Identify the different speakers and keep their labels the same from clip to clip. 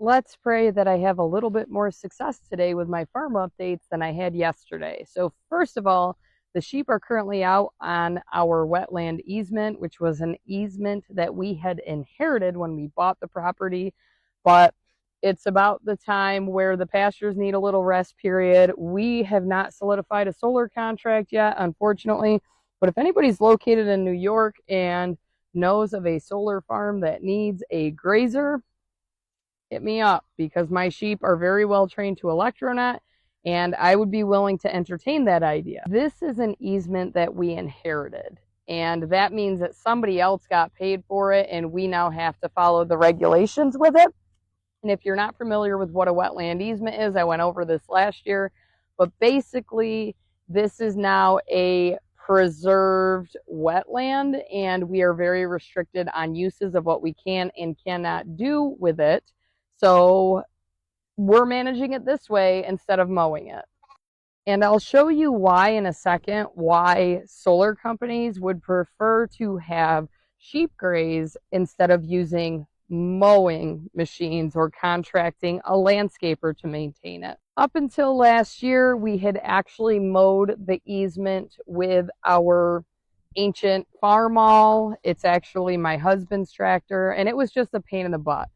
Speaker 1: Let's pray that I have a little bit more success today with my farm updates than I had yesterday. So first of all, the sheep are currently out on our wetland easement, which was an easement that we had inherited when we bought the property, but it's about the time where the pastures need a little rest period. We have not solidified a solar contract yet, unfortunately, but if anybody's located in New York and knows of a solar farm that needs a grazer, hit me up because my sheep are very well trained to electronet and I would be willing to entertain that idea. This is an easement that we inherited, and that means that somebody else got paid for it and we now have to follow the regulations with it. And if you're not familiar with what a wetland easement is, I went over this last year, but basically this is now a preserved wetland and we are very restricted on uses of what we can and cannot do with it. So we're managing it this way instead of mowing it. And I'll show you why in a second, why solar companies would prefer to have sheep graze instead of using mowing machines or contracting a landscaper to maintain it. Up until last year, we had actually mowed the easement with our ancient farm awl. It's actually my husband's tractor, and it was just a pain in the butt.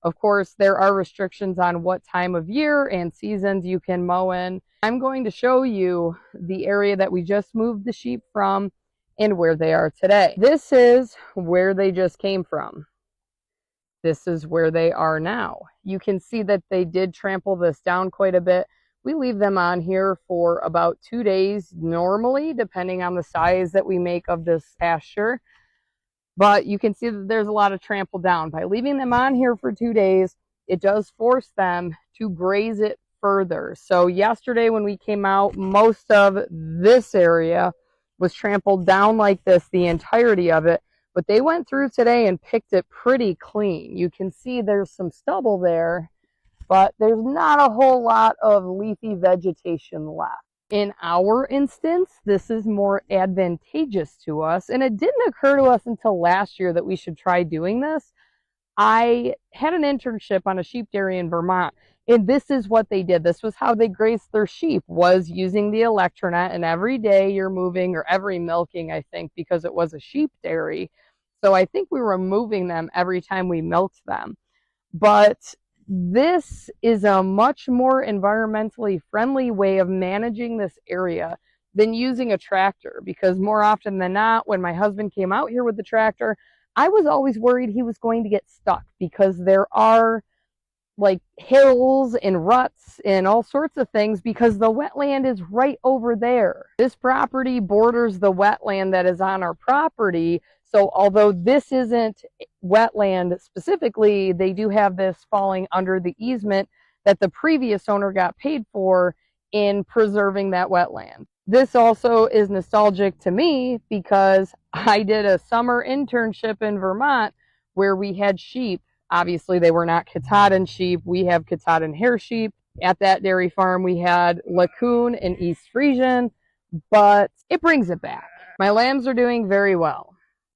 Speaker 1: Of course, there are restrictions on what time of year and seasons you can mow in. I'm going to show you the area that we just moved the sheep from and where they are today. This is where they just came from. This is where they are now. You can see that they did trample this down quite a bit. We leave them on here for about 2 days normally, depending on the size that we make of this pasture. But you can see that there's a lot of trample down. By leaving them on here for 2 days, it does force them to graze it further. So yesterday when we came out, most of this area was trampled down like this, the entirety of it. But they went through today and picked it pretty clean. You can see there's some stubble there, but there's not a whole lot of leafy vegetation left. In our instance, this is more advantageous to us, and it didn't occur to us until last year that we should try doing this. I had an internship on a sheep dairy in Vermont, and this is what they did. This was how they grazed their sheep, was using the electronet, and every day you're moving, or every milking, I think, because it was a sheep dairy. So I think we were moving them every time we milked them. But this is a much more environmentally friendly way of managing this area than using a tractor, because more often than not, when my husband came out here with the tractor, I was always worried he was going to get stuck because there are like hills and ruts and all sorts of things because the wetland is right over there. This property borders the wetland that is on our property. So although this isn't wetland specifically, they do have this falling under the easement that the previous owner got paid for in preserving that wetland. This also is nostalgic to me because I did a summer internship in Vermont where we had sheep. Obviously, they were not Katahdin sheep. We have Katahdin hair sheep. At that dairy farm, we had Lacoon and East Frisian, but it brings it back. My lambs are doing very well.